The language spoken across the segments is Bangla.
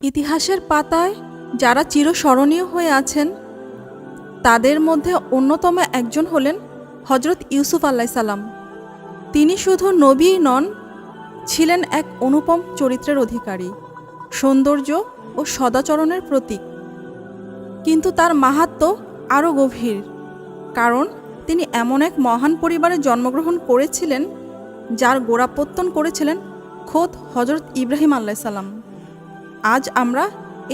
ইতিহাসের পাতায় যারা চিরস্মরণীয় হয়ে আছেন তাদের মধ্যে অন্যতম একজন হলেন হজরত ইউসুফ আলাইসাল্লাম। তিনি শুধু নবীই নন, ছিলেন এক অনুপম চরিত্রের অধিকারী, সৌন্দর্য ও সদাচরণের প্রতীক। কিন্তু তার মাহাত্ম্য আরও গভীর, কারণ তিনি এমন এক মহান পরিবারে জন্মগ্রহণ করেছিলেন যার গোড়াপত্তন করেছিলেন খোদ হজরত ইব্রাহিম আলাইসাল্লাম। আজ আমরা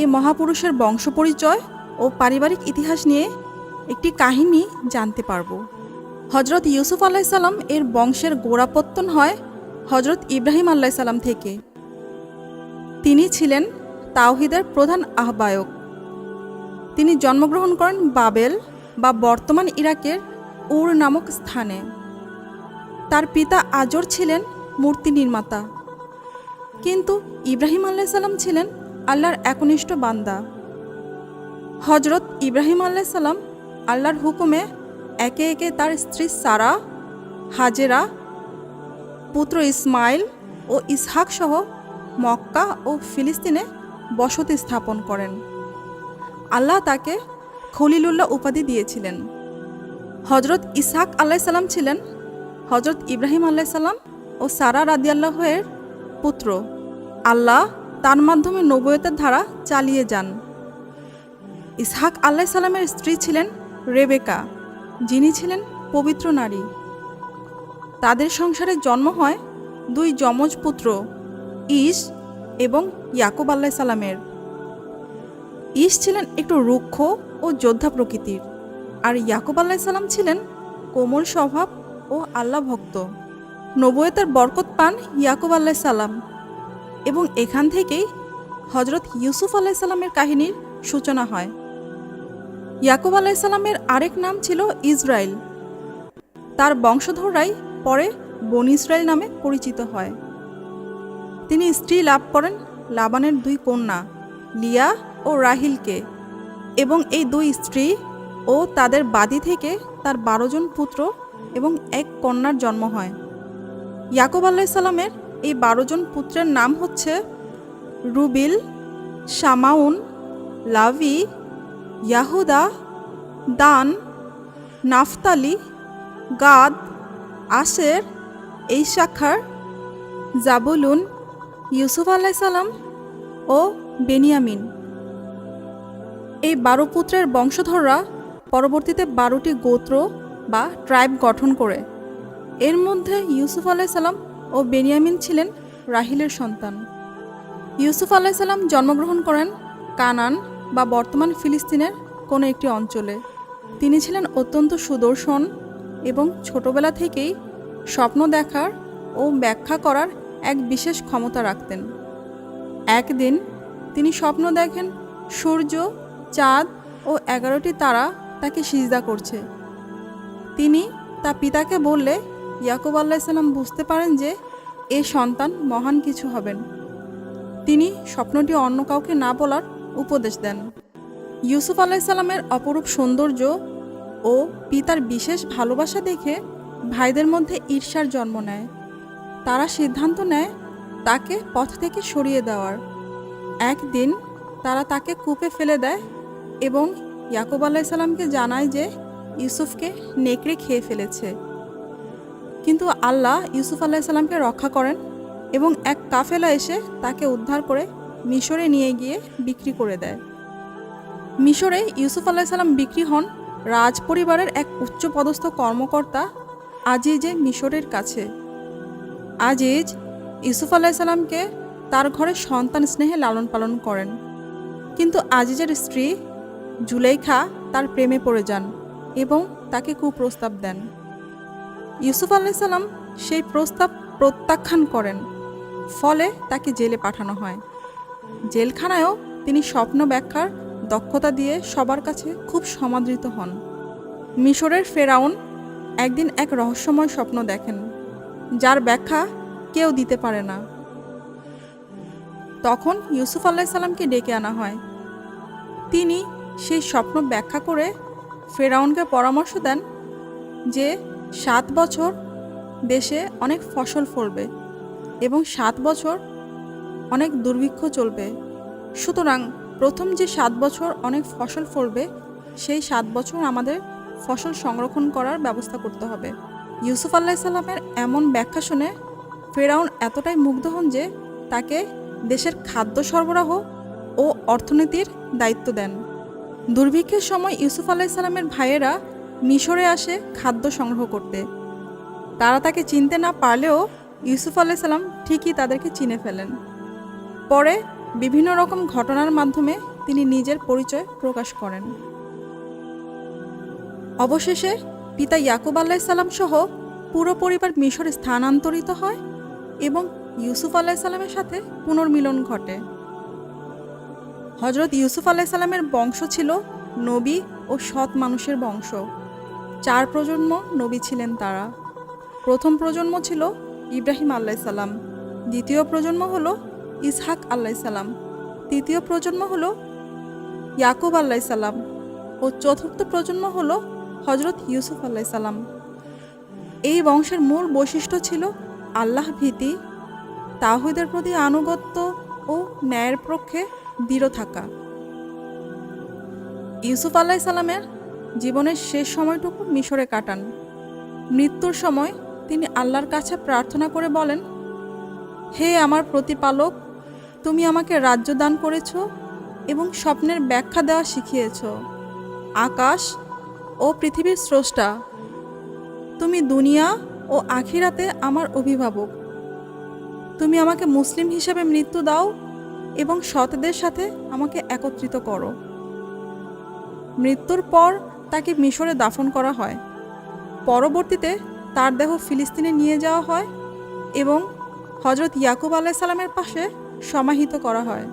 এই মহাপুরুষের বংশপরিচয় ও পারিবারিক ইতিহাস নিয়ে একটি কাহিনী জানতে পারব। হজরত ইউসুফ আলাইসাল্লাম এর বংশের গোড়াপত্তন হয় হজরত ইব্রাহিম আলাইসাল্লাম থেকে। তিনি ছিলেন তাওহিদের প্রধান আহ্বায়ক। তিনি জন্মগ্রহণ করেন বাবেল বা বর্তমান ইরাকের উর নামক স্থানে। তার পিতা আজর ছিলেন মূর্তি নির্মাতা, কিন্তু ইব্রাহিম আলাইসাল্লাম ছিলেন আল্লাহর একনিষ্ঠ বান্দা। হজরত ইব্রাহিম আলাইসাল্লাম আল্লাহর হুকুমে একে একে তার স্ত্রী সারা, হাজেরা, পুত্র ইসমাইল ও ইসহাক সহ মক্কা ও ফিলিস্তিনে বসতি স্থাপন করেন। আল্লাহ তাকে খলিলুল্লাহ উপাধি দিয়েছিলেন। হজরত ইসহাক আলাইসাল্লাম ছিলেন হজরত ইব্রাহিম আলাইসাল্লাম ও সারা রাদিয়াল্লাহের পুত্র। আল্লাহ তার মাধ্যমে নবুয়তের ধারা চালিয়ে যান। ইসহাক আলাইসাল্লামের স্ত্রী ছিলেন রেবেকা, যিনি ছিলেন পবিত্র নারী। তাদের সংসারে জন্ম হয় দুই যমজ পুত্র, ইস এবং ইয়াকুব আলাইসাল্লামের। ইস ছিলেন একটু রুক্ষ ও যোদ্ধা প্রকৃতির, আর ইয়াকুব আলাইসাল্লাম ছিলেন কোমল স্বভাব ও আল্লাহ ভক্ত। নবুয়তের বরকত পান ইয়াকুব আলাইসাল্লাম, এবং এখান থেকেই হজরত ইউসুফ আলাইসাল্লামের কাহিনীর সূচনা হয়। ইয়াকুব আলাইসাল্লামের আরেক নাম ছিল ইসরাইল। তার বংশধররাই পরে বনি ইসরাইল নামে পরিচিত হয়। তিনি স্ত্রী লাভ করেন লাবানের দুই কন্যা, লিয়া ও রাহিলকে, এবং এই দুই স্ত্রী ও তাদের বাদী থেকে তার 12 জন পুত্র এবং এক কন্যার জন্ম হয়। ইয়াকুব আলাইসাল্লামের এই 12 জন পুত্রের নাম হচ্ছে রুবিল, শামাউন, লাভি, ইয়াহুদা, দান, নাফতালি, গাদ, আশের, ইসাখার, জাবুলুন, ইউসুফ আলাইসাল্লাম ও বেনিয়ামিন। এই 12 পুত্রের বংশধররা পরবর্তীতে 12টি গোত্র বা ট্রাইব গঠন করে। এর মধ্যে ইউসুফ আলাইসাল্লাম ও বেনিয়ামিন ছিলেন রাহিলের সন্তান। ইউসুফ আলাইসাল্লাম জন্মগ্রহণ করেন কানান বা বর্তমান ফিলিস্তিনের কোনো একটি অঞ্চলে। তিনি ছিলেন অত্যন্ত সুদর্শন এবং ছোটবেলা থেকেই স্বপ্ন দেখার ও ব্যাখ্যা করার এক বিশেষ ক্ষমতা রাখতেন। একদিন তিনি স্বপ্ন দেখেন সূর্য, চাঁদ ও 11টি তারা তাকে সিজদা করছে। তিনি তা পিতাকে বললে ইয়াকুব আলাইসাল্লাম বুঝতে পারেন যে এ সন্তান মহান কিছু হবেন। তিনি স্বপ্নটি অন্য কাউকে না বলার উপদেশ দেন। ইউসুফ আলাইসাল্লামের অপরূপ সৌন্দর্য ও পিতার বিশেষ ভালোবাসা দেখে ভাইদের মধ্যে ঈর্ষার জন্ম নেয়। তারা সিদ্ধান্ত নেয় তাকে পথ থেকে সরিয়ে দেওয়ার। একদিন তারা তাকে কূপে ফেলে দেয় এবং ইয়াকুব আলাইসাল্লামকে জানায় যে ইউসুফকে নেকড়ে খেয়ে ফেলেছে। কিন্তু আল্লাহ ইউসুফ আলাইসাল্লামকে রক্ষা করেন এবং এক কাফেলা এসে তাকে উদ্ধার করে মিশরে নিয়ে গিয়ে বিক্রি করে দেয়। মিশরে ইউসুফ আলাইসাল্লাম বিক্রি হন রাজ পরিবারের এক উচ্চপদস্থ কর্মকর্তা আজিজে মিশরের কাছে। আজিজ ইউসুফ আলাইসাল্লামকে তার ঘরে সন্তান স্নেহে লালন পালন করেন, কিন্তু আজিজের স্ত্রী জুলেইখা তার প্রেমে পড়ে যান এবং তাকে কুপ্রস্তাব দেন। ইউসুফ আলাইসাল্লাম সেই প্রস্তাব প্রত্যাখ্যান করেন, ফলে তাকে জেলে পাঠানো হয়। জেলখানায়ও তিনি স্বপ্ন ব্যাখ্যার দক্ষতা দিয়ে সবার কাছে খুব সমাদৃত হন। মিশরের ফেরাউন একদিন এক রহস্যময় স্বপ্ন দেখেন, যার ব্যাখ্যা কেউ দিতে পারে না। তখন ইউসুফ আলাইসাল্লামকে ডেকে আনা হয়। তিনি সেই স্বপ্ন ব্যাখ্যা করে ফেরাউনকে পরামর্শ দেন যে 7 বছর দেশে অনেক ফসল ফলবে এবং 7 বছর অনেক দুর্ভিক্ষ চলবে, সুতরাং প্রথম যে 7 বছর অনেক ফসল ফলবে, সেই 7 বছর আমাদের ফসল সংরক্ষণ করার ব্যবস্থা করতে হবে। ইউসুফ আলাইসাল্লামের এমন ব্যাখ্যা শুনে ফেরাউন এতটাই মুগ্ধ হন যে তাকে দেশের খাদ্য সরবরাহ ও অর্থনীতির দায়িত্ব দেন। দুর্ভিক্ষের সময় ইউসুফ আলাইসাল্লামের ভাইয়েরা মিশরে আসে খাদ্য সংগ্রহ করতে। তারা তাকে চিনতে না পারলেও ইউসুফ আলাইসাল্লাম ঠিকই তাদেরকে চিনে ফেলেন। পরে বিভিন্ন রকম ঘটনার মাধ্যমে তিনি নিজের পরিচয় প্রকাশ করেন। অবশেষে পিতা ইয়াকুব আলাইসাল্লাম সহ পুরো পরিবার মিশরে স্থানান্তরিত হয় এবং ইউসুফ আলাইসাল্লামের সাথে পুনর্মিলন ঘটে। হজরত ইউসুফ আলাইসাল্লামের বংশ ছিল নবী ও সৎ মানুষের বংশ। 4 প্রজন্ম নবী ছিলেন তারা। প্রথম প্রজন্ম ছিল ইব্রাহিম আলাইসাল্লাম, দ্বিতীয় প্রজন্ম হলো ইসহাক আলাইসাল্লাম, তৃতীয় প্রজন্ম হলো ইয়াকুব আলাইসাল্লাম ও চতুর্থ প্রজন্ম হলো হজরত ইউসুফ আলাইসাল্লাম। এই বংশের মূল বৈশিষ্ট্য ছিল আল্লাহ ভীতি, তাওহীদের প্রতি আনুগত্য ও ন্যায়ের পক্ষে দৃঢ় থাকা। ইউসুফ আলাইসাল্লামের জীবনের শেষ সময়টুকু মিশরে কাটান। মৃত্যুর সময় তিনি আল্লাহর কাছে প্রার্থনা করে বলেন, হে আমার প্রতিপালক, তুমি আমাকে রাজ্য দান করেছ এবং স্বপ্নের ব্যাখ্যা দেওয়া শিখিয়েছ। আকাশ ও পৃথিবীর স্রষ্টা, তুমি দুনিয়া ও আখিরাতে আমার অভিভাবক। তুমি আমাকে মুসলিম হিসেবে মৃত্যু দাও এবং সৎদের সাথে আমাকে একত্রিত করো। মৃত্যুর পর তাকে মিশরে দাফন করা হয়। পরবর্তীতে তার দেহ ফিলিস্তিনে নিয়ে যাওয়া হয় এবং হজরত ইয়াকুব আলাইসাল্লামের পাশে সমাহিত করা হয়।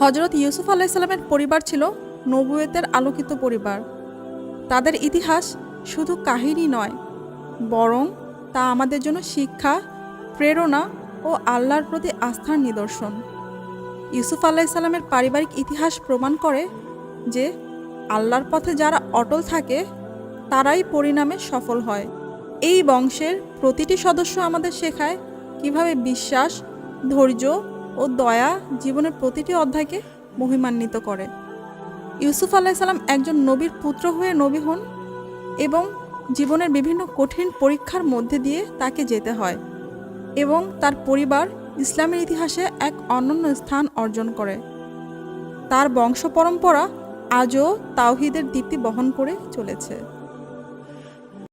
হজরত ইউসুফ আলাইসাল্লামের পরিবার ছিল নবুয়তের আলোকিত পরিবার। তাদের ইতিহাস শুধু কাহিনী নয়, বরং তা আমাদের জন্য শিক্ষা, প্রেরণা ও আল্লাহর প্রতি আস্থার নিদর্শন। ইউসুফ আলাইসাল্লামের পারিবারিক ইতিহাস প্রমাণ করে যে আল্লাহর পথে যারা অটল থাকে তারাই পরিণামে সফল হয়। এই বংশের প্রতিটি সদস্য আমাদের শেখায় কিভাবে বিশ্বাস, ধৈর্য ও দয়া জীবনের প্রতিটি অধ্যায়কে মহিমান্বিত করে। ইউসুফ আলাইসাল্লাম একজন নবীর পুত্র হয়ে নবী হন এবং জীবনের বিভিন্ন কঠিন পরীক্ষার মধ্যে দিয়ে তাকে যেতে হয় এবং তার পরিবার ইসলামের ইতিহাসে এক অনন্য স্থান অর্জন করে। তার বংশ পরম্পরা আজও তাওহীদের দীপ্তি বহন করে চলেছে।